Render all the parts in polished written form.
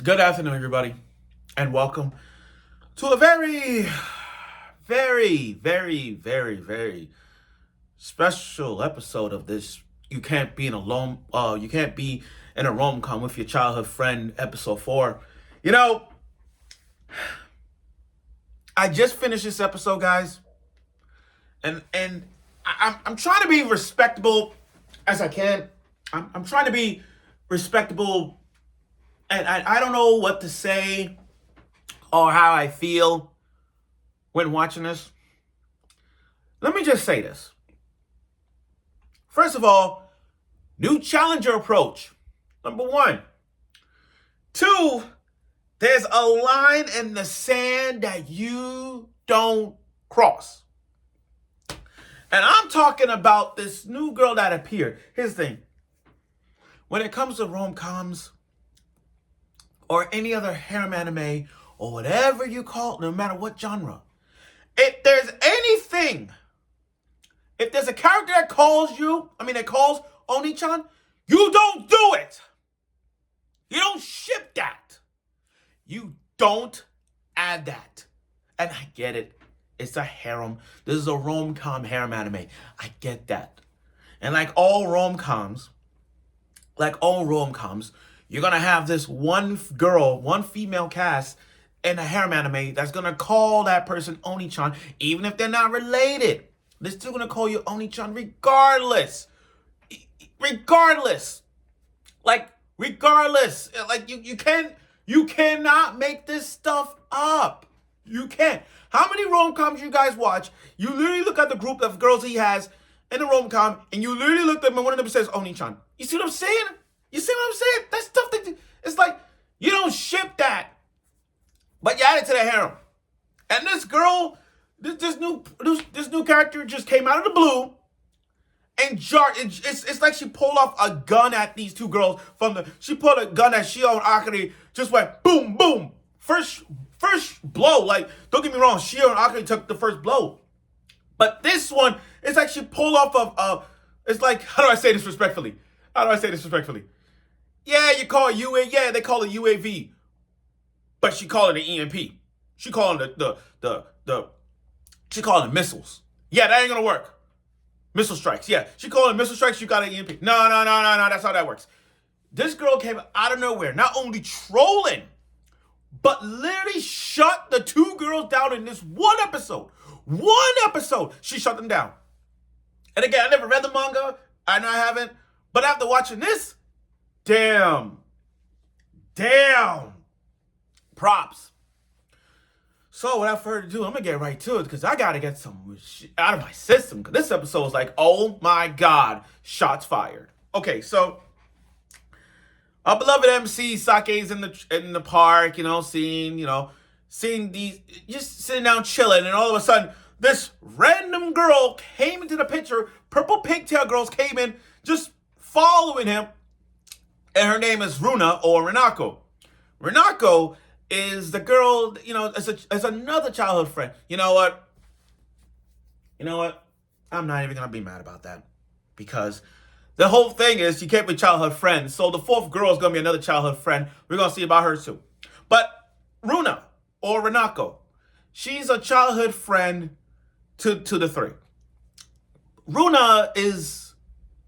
Good afternoon, everybody, and welcome to a very special episode of this. You can't be in a You can't be in a rom-com with your childhood friend. Episode 4. I just finished this episode, guys, and I'm trying to be respectable as I can. I'm trying to be respectable. And I don't know what to say or how I feel when watching this. Let me just say this. First of all, new challenger approach. Number 1. 2, there's a line in the sand that you don't cross. And I'm talking about this new girl that appeared. Here's the thing. When it comes to rom-coms, or any other harem anime, or whatever you call it, no matter what genre. If there's a character that calls Oni-chan, you don't do it. You don't ship that. You don't add that. And I get it. It's a harem. This is a rom-com harem anime. I get that. And like all rom-coms, you're going to have this one female cast in a harem anime that's going to call that person Oni-chan, even if they're not related. They're still going to call you Oni-chan regardless. Regardless. Like, you cannot make this stuff up. You can't. How many rom-coms you guys watch? You literally look at the group of girls he has in a rom-com, and you literally look at them and one of them says Oni-chan. You see what I'm saying? You see what I'm saying? That stuff that it's like you don't ship that, but you add it to the harem. And this girl, this new character just came out of the blue, and it's like she pulled off a gun at these two girls She pulled a gun at Shio and Akari, just went boom boom. First blow. Like, don't get me wrong, Shio and Akari took the first blow, but this one, it's like she pulled off of it's like, how do I say this respectfully? Yeah, you call it UA. Yeah, they call it UAV, but she called it an EMP. She calling it she calling it missiles. Yeah, that ain't gonna work. Missile strikes. Yeah, she calling it missile strikes. You got an EMP. No. That's how that works. This girl came out of nowhere, not only trolling, but literally shut the two girls down in this one episode. She shut them down. And again, I never read the manga. I know I haven't. But after watching this, damn. Props. So without further ado, I'm going to get right to it because I got to get some shit out of my system. Because this episode is like, oh my God, shots fired. Okay, so our beloved MC Sake's in the park, seeing these, just sitting down chilling, and all of a sudden, this random girl came into the picture. Purple pigtail girls came in, just following him, and her name is Runako. Runako is the girl, as another childhood friend. You know what? I'm not even gonna be mad about that, because the whole thing is you can't be childhood friends. So the fourth girl is gonna be another childhood friend. We're gonna see about her too. But Runako, she's a childhood friend to the three.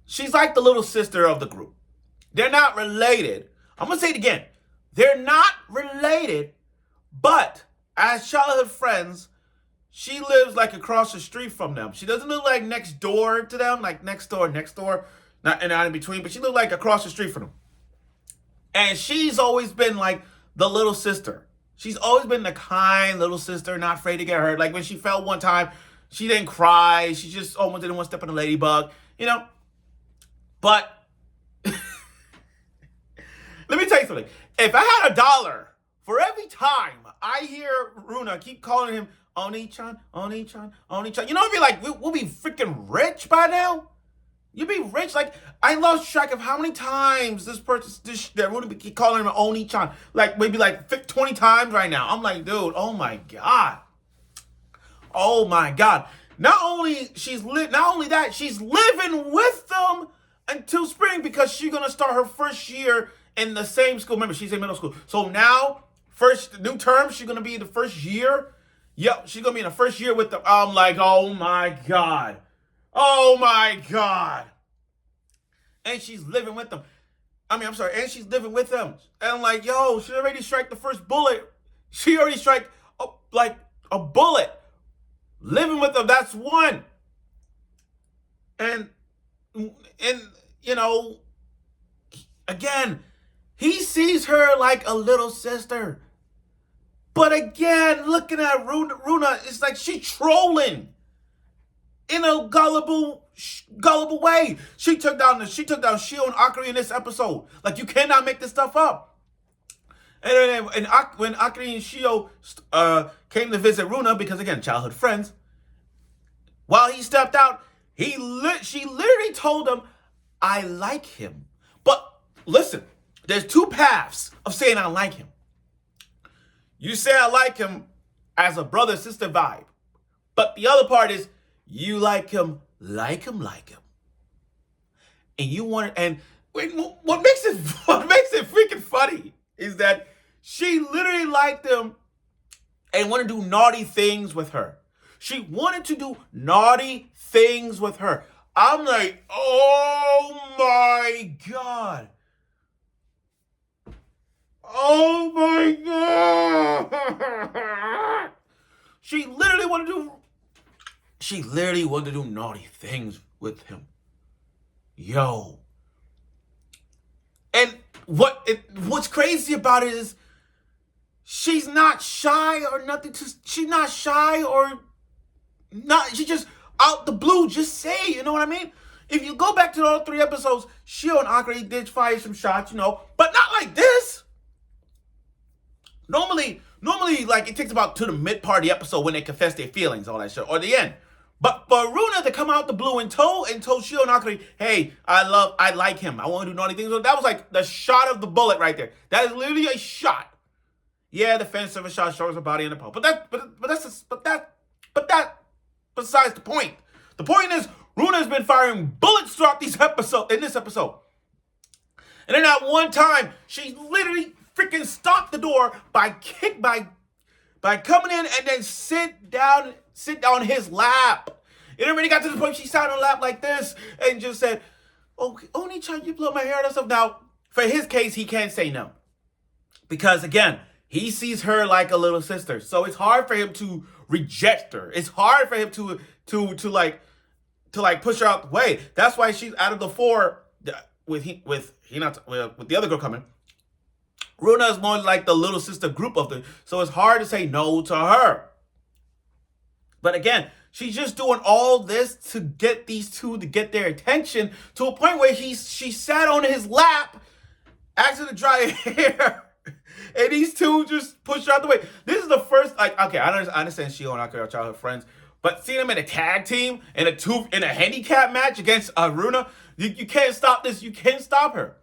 She's like the little sister of the group. They're not related. I'm going to say it again. They're not related, but as childhood friends, she lives like across the street from them. She doesn't live like next door to them, like next door, not in between, but she lives like across the street from them. And she's always been like the little sister. She's always been the kind little sister, not afraid to get hurt. Like when she fell one time, she didn't cry. She just almost didn't want to step on a ladybug, But let me tell you something. If I had $1 for every time I hear Runa keep calling him Oni-chan, Oni-chan, Oni-chan, it'd be like, we'll be freaking rich by now. You'd be rich. Like, I lost track of how many times that Runa be calling him Oni-chan. Like, maybe like 20 times right now. I'm like, dude, oh my God. Not only that, she's living with them until spring because she's gonna start her first year in the same school. Remember, she's in middle school. So now, first new term, she's gonna be the first year. Yep, she's gonna be in the first year with them. I'm like, oh my God. Oh my God. And she's living with them. And she's living with them. And I'm like, yo, she already struck the first bullet. She already struck like a bullet. Living with them, that's one. And you know, again, he sees her like a little sister. But again, looking at Runa, it's like she trolling in a gullible way. She took down Shio and Akari in this episode. Like, you cannot make this stuff up. And when Akari and Shio came to visit Runa, because again, childhood friends, while he stepped out, she literally told him, I like him. But listen, there's two paths of saying I like him. You say I like him as a brother-sister vibe. But the other part is, you like him. And you want it, and what makes it freaking funny is that she literally liked him and wanted to do naughty things with her. She wanted to do naughty things with her. I'm like, oh my God. Oh my God. She literally wanted to do naughty things with him. Yo. And what's crazy about it is she's not shy or nothing. She's not shy or not. She just out the blue just say, you know what I mean? If you go back to all 3 episodes, Shio and Akari did fire some shots, but not like this. Normally, like, it takes about to the mid part of the episode when they confess their feelings, all that shit, or the end. But for Runa to come out the blue and told Shio and Akari, hey, I like him. I want to do naughty things. That was like the shot of the bullet right there. That is literally a shot. Yeah, the fan service shot shows her body in the pole. But that besides the point. The point is, Runa has been firing bullets throughout this episode. And then at one time, she literally freaking stopped the door by coming in and then sit down his lap. It already got to the point she sat on the lap like this and just said, "Oh, Oni-chan, you blow my hair and stuff." Now, for his case, he can't say no. Because again, he sees her like a little sister. So it's hard for him to reject her. It's hard for him to push her out the way. That's why she's out of the 4 with the other girl coming. Runa is more like the little sister group so it's hard to say no to her. But again, she's just doing all this to get these two to get their attention to a point where she sat on his lap, asking to dry hair, and these two just push her out the way. This is the first, like, okay, I understand Shio and Akari are childhood friends, but seeing them in a tag team in a handicap match against Runa, you can't stop this. You can't stop her.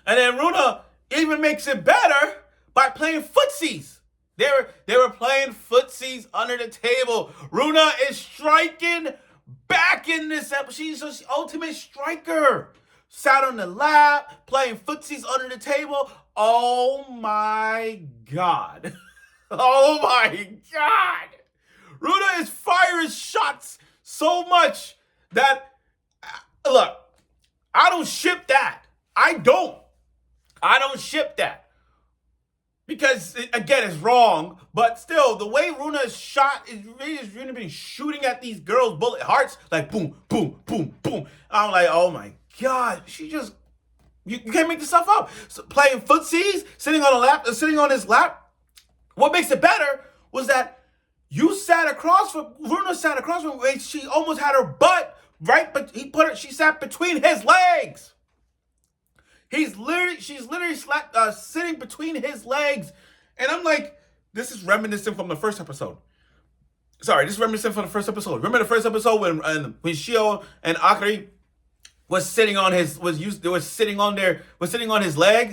And then Runa even makes it better by playing footsies. They were playing footsies under the table. Runa is striking back in this episode. She's the ultimate striker. Sat on the lap, playing footsies under the table. Oh my God. Oh my God. Runa is firing shots so much that, look, I don't ship that. I don't ship that. Because, again, it's wrong. But still, the way Runa is shot is really been shooting at these girls' bullet hearts. Like, boom, boom, boom, boom. I'm like, oh, my God. She just... You can't make this stuff up. So, playing footsies, sitting on his lap. What makes it better was that Runa sat across from him. She almost had her butt right, but she sat between his legs. She's literally sitting between his legs. And I'm like, this is reminiscent from the first episode. Remember the first episode when Shio and Akari was sitting on his leg,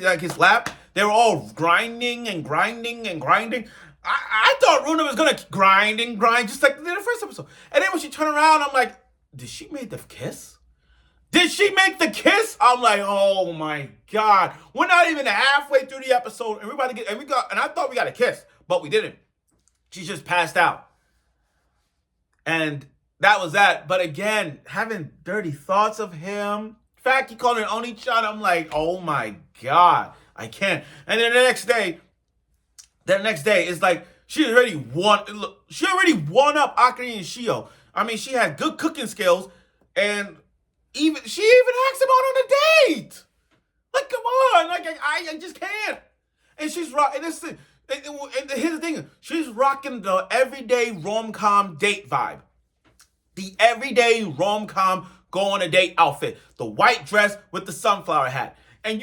like his lap. They were all grinding. I thought Runa was gonna grind just like in the first episode. And then when she turned around, I'm like, did she make the kiss? Did she make the kiss? I'm like, oh my God. We're not even halfway through the episode, and I thought we got a kiss, but we didn't. She just passed out. And that was that. But again, having dirty thoughts of him. In fact, he called her Oni-chan. I'm like, oh my God. I can't. And then the next day, it's like she already won up Akari and Shio. I mean, she had good cooking skills, and she even asked him out on a date. Like, come on, like I just can't. And she's rocking this thing. And here's the thing: she's rocking the everyday rom-com date vibe, the everyday rom-com go on a date outfit, the white dress with the sunflower hat. And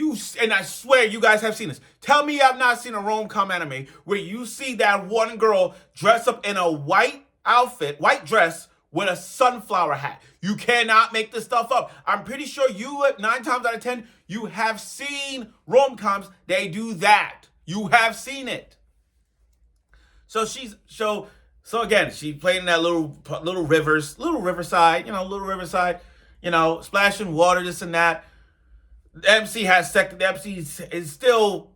I swear you guys have seen this. Tell me I've not seen a rom-com anime where you see that one girl dress up in a white outfit, white dress with a sunflower hat. You cannot make this stuff up. I'm pretty sure 9 times out of 10, you have seen rom-coms. They do that. You have seen it. So again, she played in that little riverside, splashing water, this and that. The MC is still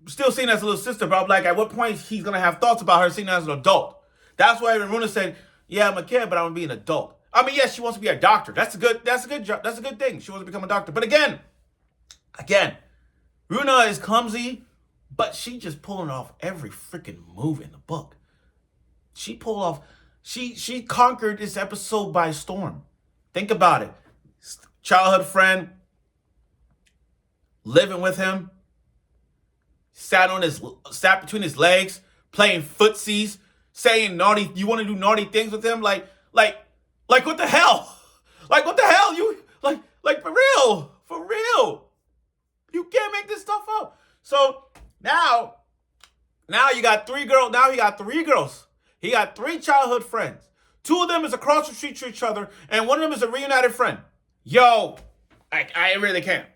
seen as a little sister, but I'm like, at what point he's gonna have thoughts about her seen as an adult? That's why even Runa said, "Yeah, I'm a kid, but I'm gonna be an adult." I mean, yes, she wants to be a doctor. That's a good job. That's a good thing. She wants to become a doctor. But again, Runa is clumsy, but she just pulling off every freaking move in the book. She conquered this episode by storm. Think about it. Childhood friend, living with him, sat between his legs, playing footsies, saying you want to do naughty things with him, like what the hell? Like what the hell? You like for real. You can't make this stuff up. So now you got 3 girls. Now he got 3 girls. He got 3 childhood friends. 2 of them is across the street to each other, and one of them is a reunited friend. Yo, I really can't.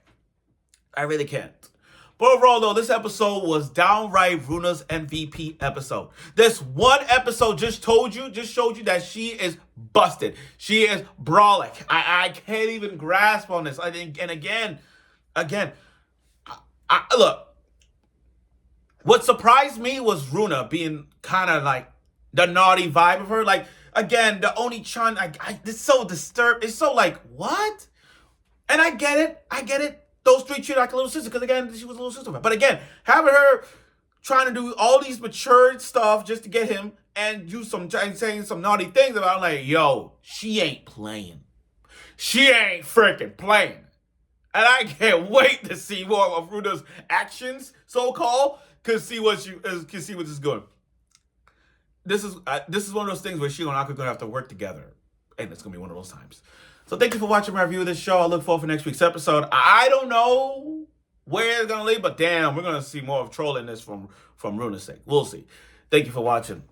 But overall, though, this episode was downright Runa's MVP episode. This one episode just showed you that she is busted. She is brolic. I can't even grasp on this. And again, look. What surprised me was Runa being kind of like the naughty vibe of her. Like, again, the Oni-chan, it's so disturbed. It's so like, what? And I get it. Those 3 treat her like a little sister, because again, she was a little sister. But again, having her trying to do all these mature stuff just to get him and saying some naughty things about him, like, yo, she ain't playing. She ain't freaking playing. And I can't wait to see more of Runa's actions, so-called, to see what this is going. This is one of those things where she and Runako are gonna have to work together, and it's gonna be one of those times. So thank you for watching my review of this show. I look forward for next week's episode. I don't know where it's gonna lead, but damn, we're gonna see more of trolling this from Runa's sake. We'll see. Thank you for watching.